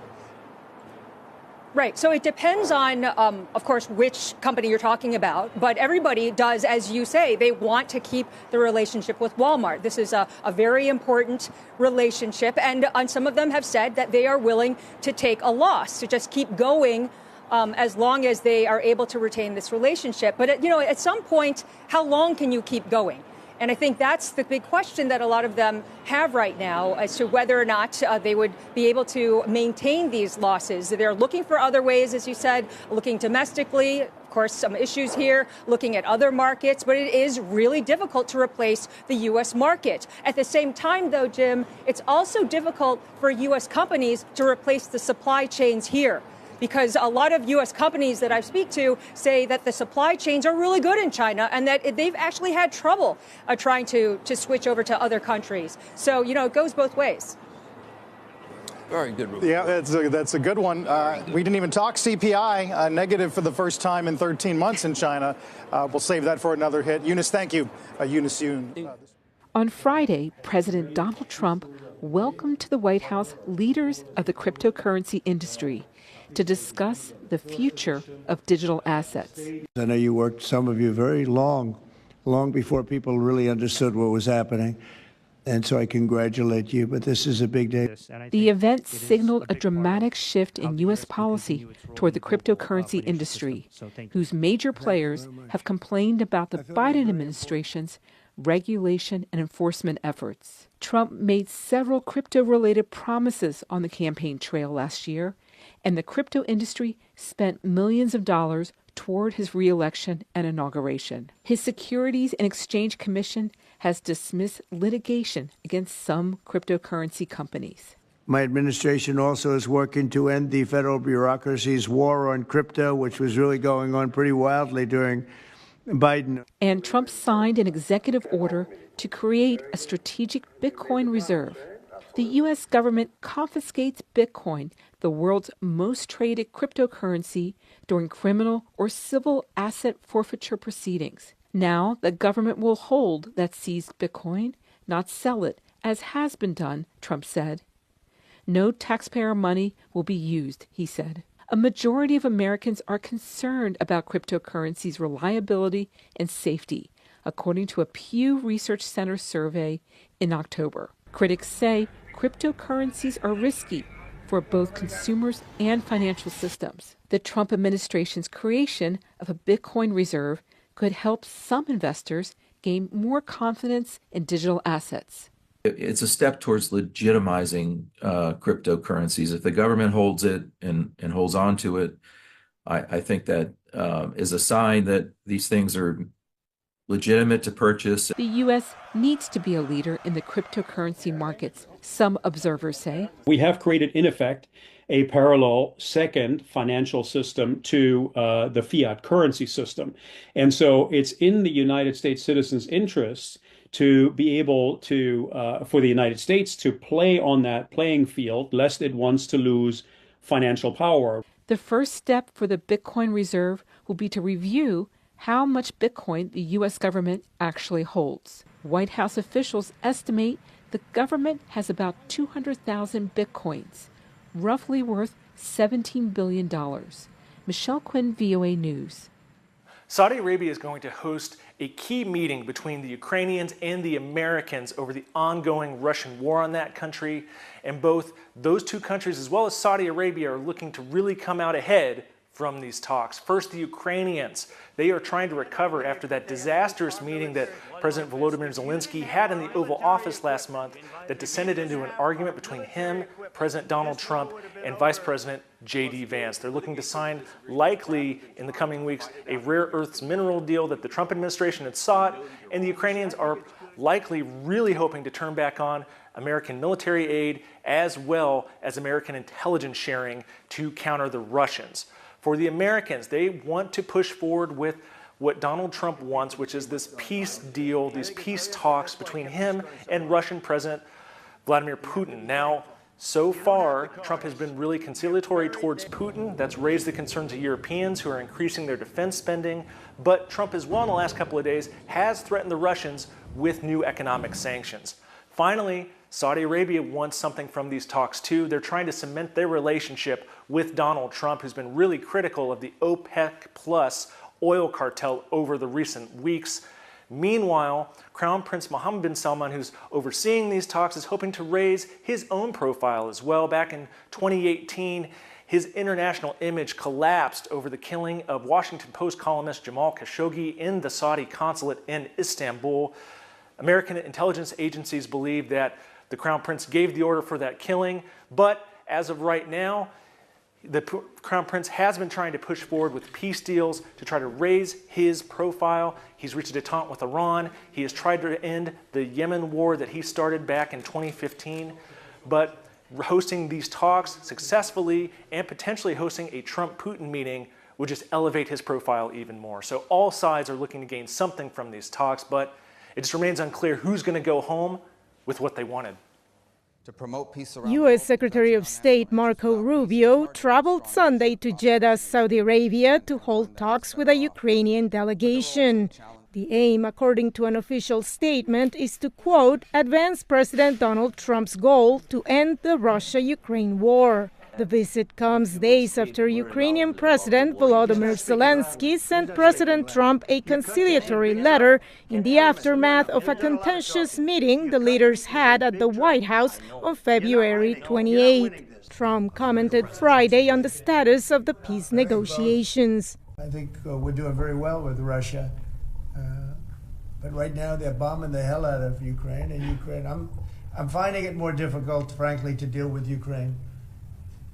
Right. So it depends on, of course, which company you're talking about. But everybody does, as you say, they want to keep the relationship with Walmart. This is a very important relationship. And some of them have said that they are willing to take a loss, to just keep going as long as they are able to retain this relationship. But, at some point, how long can you keep going? And I think that's the big question that a lot of them have right now as to whether or not they would be able to maintain these losses. They're looking for other ways, as you said, looking domestically. Of course, some issues here, looking at other markets, but it is really difficult to replace the U.S. market. At the same time, though, Jim, it's also difficult for U.S. companies to replace the supply chains here. Because a lot of U.S. companies that I speak to say that the supply chains are really good in China and that they've actually had trouble trying to switch over to other countries. So, it goes both ways. Very good, Ruben. Yeah, that's a good one. We didn't even talk CPI, negative for the first time in 13 months in China. We'll save that for another hit. Eunice, thank you. Eunice Yoon. On Friday, President Donald Trump welcomed to the White House leaders of the cryptocurrency industry to discuss the future of digital assets. I know you worked, some of you, very long before people really understood what was happening. And so I congratulate you, but this is a big day. The event signaled a dramatic shift in U.S. policy toward the cryptocurrency industry, whose major players have complained about the Biden administration's regulation and enforcement efforts. Trump made several crypto-related promises on the campaign trail last year, and the crypto industry spent millions of dollars toward his re-election and inauguration. His Securities and Exchange Commission has dismissed litigation against some cryptocurrency companies. My administration also is working to end the federal bureaucracy's war on crypto, which was really going on pretty wildly during Biden. And Trump signed an executive order to create a strategic Bitcoin reserve. The U.S. government confiscates Bitcoin, the world's most traded cryptocurrency, during criminal or civil asset forfeiture proceedings. Now, the government will hold that seized Bitcoin, not sell it, as has been done, Trump said. No taxpayer money will be used, he said. A majority of Americans are concerned about cryptocurrency's reliability and safety, according to a Pew Research Center survey in October. Critics say cryptocurrencies are risky for both consumers and financial systems. The Trump administration's creation of a Bitcoin reserve could help some investors gain more confidence in digital assets. It's a step towards legitimizing cryptocurrencies. If the government holds it and holds on to it, I think that is a sign that these things are legitimate to purchase. The U.S. needs to be a leader in the cryptocurrency markets, some observers say. We have created, in effect, a parallel second financial system to the fiat currency system. And so it's in the United States citizens' interests to be able to, for the United States to play on that playing field, lest it wants to lose financial power. The first step for the Bitcoin reserve will be to review how much Bitcoin the U.S. government actually holds. White House officials estimate the government has about 200,000 Bitcoins, roughly worth $17 billion. Michelle Quinn, VOA News. Saudi Arabia is going to host a key meeting between the Ukrainians and the Americans over the ongoing Russian war on that country. And both those two countries, as well as Saudi Arabia, are looking to really come out ahead from these talks. First, the Ukrainians. They are trying to recover after that disastrous meeting that President Volodymyr Zelensky had in the Oval Office last month that descended into an argument between him, President Donald Trump, and Vice President J.D. Vance. They're looking to sign, likely in the coming weeks, a rare earths mineral deal that the Trump administration had sought, and the Ukrainians are likely really hoping to turn back on American military aid as well as American intelligence sharing to counter the Russians. For the Americans, they want to push forward with what Donald Trump wants, which is this peace deal, these peace talks between him and Russian President Vladimir Putin. Now, so far, Trump has been really conciliatory towards Putin. That's raised the concerns of Europeans who are increasing their defense spending. But Trump as well in the last couple of days has threatened the Russians with new economic sanctions. Finally, Saudi Arabia wants something from these talks too. They're trying to cement their relationship with Donald Trump, who's been really critical of the OPEC Plus oil cartel over the recent weeks. Meanwhile, Crown Prince Mohammed bin Salman, who's overseeing these talks, is hoping to raise his own profile as well. Back in 2018, his international image collapsed over the killing of Washington Post columnist Jamal Khashoggi in the Saudi consulate in Istanbul. American intelligence agencies believe that the Crown Prince gave the order for that killing, but as of right now, the Crown Prince has been trying to push forward with peace deals to try to raise his profile. He's reached a détente with Iran. He has tried to end the Yemen war that he started back in 2015. But hosting these talks successfully and potentially hosting a Trump-Putin meeting would just elevate his profile even more. So all sides are looking to gain something from these talks, but it just remains unclear who's going to go home with what they wanted. To promote peace around U.S. Secretary of State Marco Rubio traveled Sunday to Jeddah, Saudi Arabia, to hold talks with a Ukrainian delegation. The aim, according to an official statement, is to, quote, advance President Donald Trump's goal to end the Russia-Ukraine war. The visit comes days after Ukrainian President Volodymyr Zelensky sent President Trump a conciliatory letter in the aftermath of a contentious meeting the leaders had at the White House on February 28. Trump commented Friday on the status of the peace negotiations. I think we're doing very well with Russia. But right now they're bombing the hell out of Ukraine. And I'm finding it more difficult, frankly, to deal with Ukraine.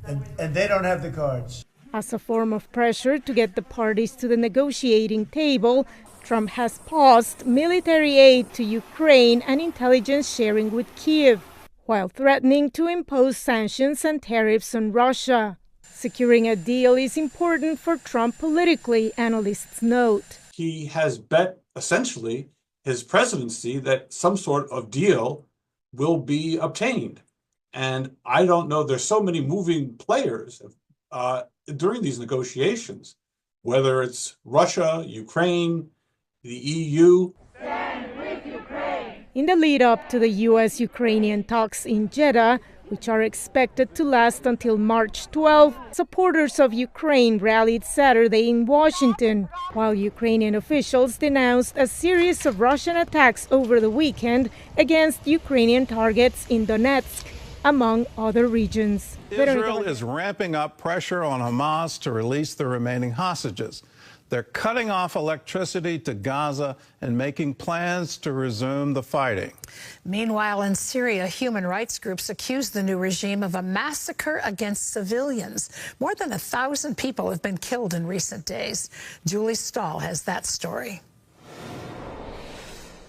And they don't have the cards. As a form of pressure to get the parties to the negotiating table, Trump has paused military aid to Ukraine and intelligence sharing with Kyiv, while threatening to impose sanctions and tariffs on Russia. Securing a deal is important for Trump politically, analysts note. He has bet, essentially, his presidency that some sort of deal will be obtained. And I don't know, there's so many moving players during these negotiations, whether it's Russia, Ukraine, the EU. Stand with Ukraine. In the lead up to the U.S.-Ukrainian talks in Jeddah, which are expected to last until March 12, supporters of Ukraine rallied Saturday in Washington, while Ukrainian officials denounced a series of Russian attacks over the weekend against Ukrainian targets in Donetsk, among other regions. Israel is ramping up pressure on Hamas to release the remaining hostages. They're cutting off electricity to Gaza and making plans to resume the fighting. Meanwhile, in Syria, human rights groups accuse the new regime of a massacre against civilians. More than 1,000 people have been killed in recent days. Julie Stahl has that story.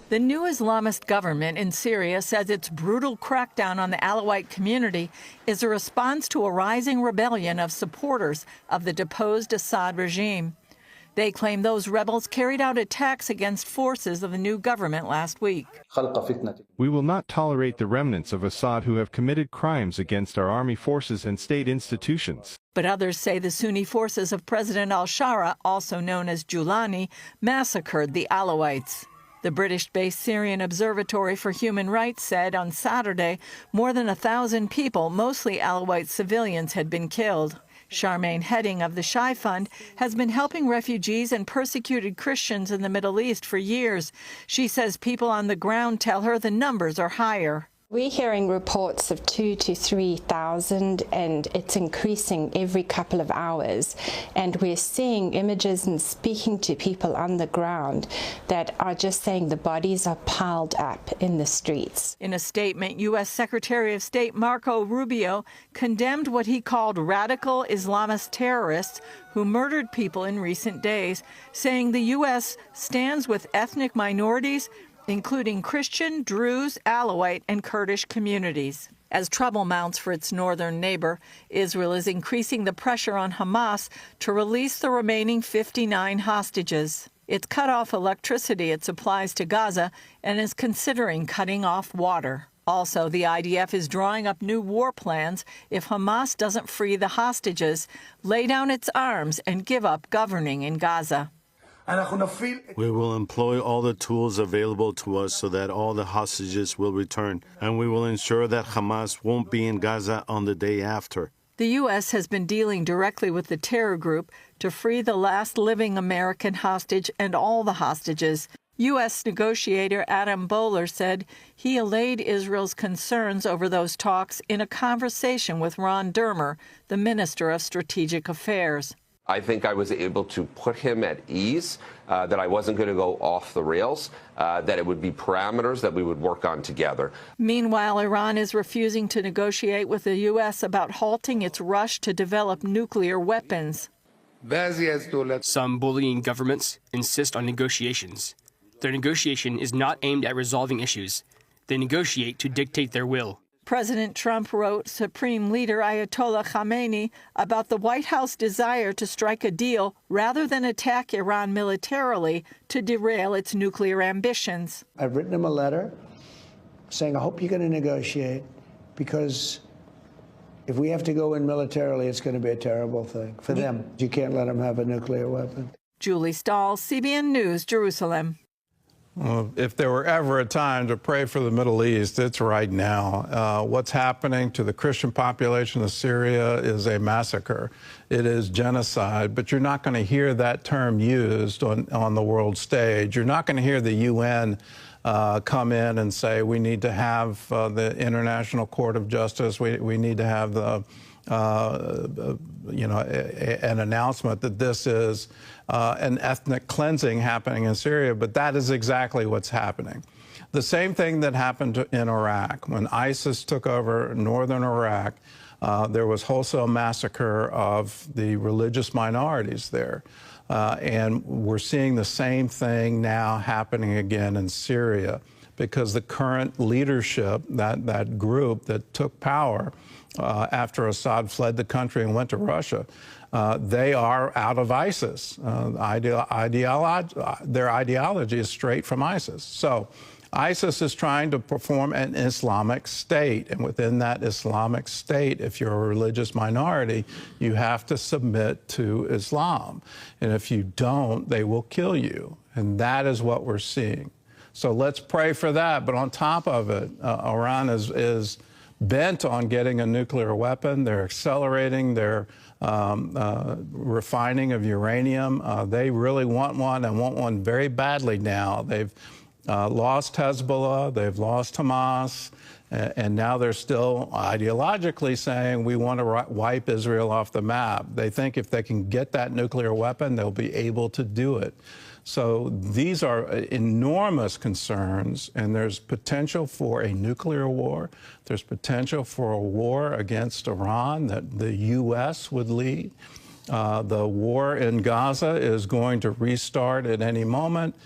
The new Islamist government in Syria says its brutal crackdown on the Alawite community is a response to a rising rebellion of supporters of the deposed Assad regime. They claim those rebels carried out attacks against forces of the new government last week. We will not tolerate the remnants of Assad who have committed crimes against our army forces and state institutions. But others say the Sunni forces of President al-Shara, also known as Julani, massacred the Alawites. The British-based Syrian Observatory for Human Rights said on Saturday more than 1,000 people, mostly Alawite civilians, had been killed. Charmaine Heading of the Shai Fund has been helping refugees and persecuted Christians in the Middle East for years. She says people on the ground tell her the numbers are higher. We're hearing reports of 2,000 to 3,000, and it's increasing every couple of hours. And we're seeing images and speaking to people on the ground that are just saying the bodies are piled up in the streets. In a statement, U.S. Secretary of State Marco Rubio condemned what he called radical Islamist terrorists who murdered people in recent days, saying the U.S. stands with ethnic minorities including Christian, Druze, Alawite, and Kurdish communities. As trouble mounts for its northern neighbor, Israel is increasing the pressure on Hamas to release the remaining 59 hostages. It's cut off electricity it supplies to Gaza and is considering cutting off water. Also, the IDF is drawing up new war plans if Hamas doesn't free the hostages, lay down its arms, and give up governing in Gaza. We will employ all the tools available to us so that all the hostages will return, and we will ensure that Hamas won't be in Gaza on the day after. The U.S. has been dealing directly with the terror group to free the last living American hostage and all the hostages. U.S. negotiator Adam Boehler said he allayed Israel's concerns over those talks in a conversation with Ron Dermer, the Minister of Strategic Affairs. I think I was able to put him at ease, that I wasn't going to go off the rails, that it would be parameters that we would work on together. Meanwhile, Iran is refusing to negotiate with the U.S. about halting its rush to develop nuclear weapons. Some bullying governments insist on negotiations. Their negotiation is not aimed at resolving issues. They negotiate to dictate their will. President Trump wrote Supreme Leader Ayatollah Khamenei about the White House desire to strike a deal rather than attack Iran militarily to derail its nuclear ambitions. I've written him a letter saying, I hope you're going to negotiate, because if we have to go in militarily, it's going to be a terrible thing for them. You can't let them have a nuclear weapon. Julie Stahl, CBN News, Jerusalem. Well, if there were ever a time to pray for the Middle East, it's right now. What's happening to the Christian population of Syria is a massacre. It is genocide, but you're not going to hear that term used on the world stage. You're not going to hear the UN come in and say we need to have the International Court of Justice. We need to have the an announcement that this is an ethnic cleansing happening in Syria, but that is exactly what's happening. The same thing that happened in Iraq. When ISIS took over northern Iraq, there was wholesale massacre of the religious minorities there. And we're seeing the same thing now happening again in Syria, because the current leadership, that group that took power after Assad fled the country and went to Russia, they are out of ISIS. Their ideology is straight from ISIS. So ISIS is trying to perform an Islamic state. And within that Islamic state, if you're a religious minority, you have to submit to Islam. And if you don't, they will kill you. And that is what we're seeing. So let's pray for that. But on top of it, Iran is bent on getting a nuclear weapon. They're accelerating their refining of uranium. They really want one, and want one very badly now. They've lost Hezbollah, they've lost Hamas, and now they're still ideologically saying we want to wipe Israel off the map. They think if they can get that nuclear weapon, they'll be able to do it. So these are enormous concerns, and there's potential for a nuclear war. There's potential for a war against Iran that the U.S. would lead. The war in Gaza is going to restart at any moment.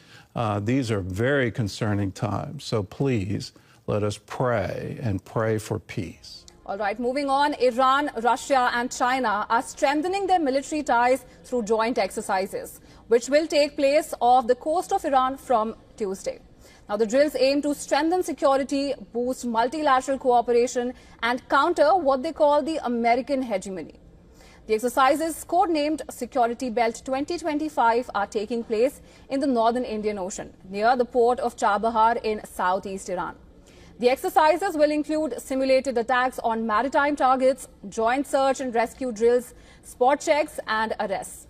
These are very concerning times. So please, let us pray and pray for peace. All right, moving on, Iran, Russia and China are strengthening their military ties through joint exercises, which will take place off the coast of Iran from Tuesday. Now, the drills aim to strengthen security, boost multilateral cooperation, and counter what they call the American hegemony. The exercises, codenamed Security Belt 2025, are taking place in the northern Indian Ocean, near the port of Chabahar in southeast Iran. The exercises will include simulated attacks on maritime targets, joint search and rescue drills, spot checks, and arrests.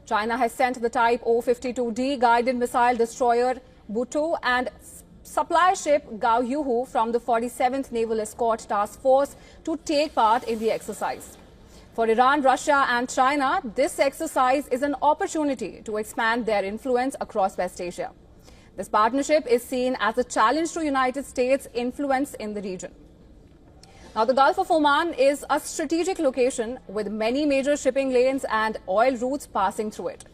China has sent the Type O-52D guided missile destroyer Butu and supply ship Gao Yuhu from the 47th Naval Escort Task Force to take part in the exercise. For Iran, Russia and China, this exercise is an opportunity to expand their influence across West Asia. This partnership is seen as a challenge to United States' influence in the region. Now, the Gulf of Oman is a strategic location with many major shipping lanes and oil routes passing through it,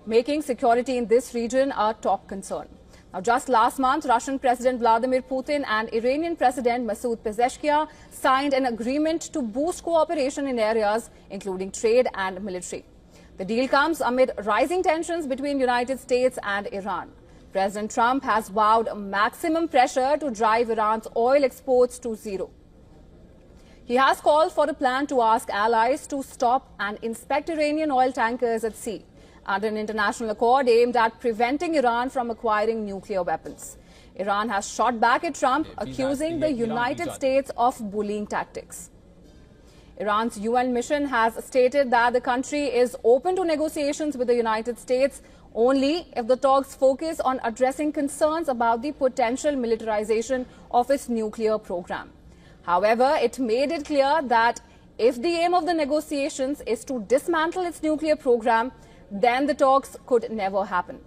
making security in this region a top concern. Now, just last month, Russian President Vladimir Putin and Iranian President Masoud Pezeshkian signed an agreement to boost cooperation in areas including trade and military. The deal comes amid rising tensions between the United States and Iran. President Trump has vowed maximum pressure to drive Iran's oil exports to zero. He has called for a plan to ask allies to stop and inspect Iranian oil tankers at sea under an international accord aimed at preventing Iran from acquiring nuclear weapons. Iran has shot back at Trump, accusing the United States of bullying tactics. Iran's UN mission has stated that the country is open to negotiations with the United States only if the talks focus on addressing concerns about the potential militarization of its nuclear program. However, it made it clear that if the aim of the negotiations is to dismantle its nuclear program, then the talks could never happen.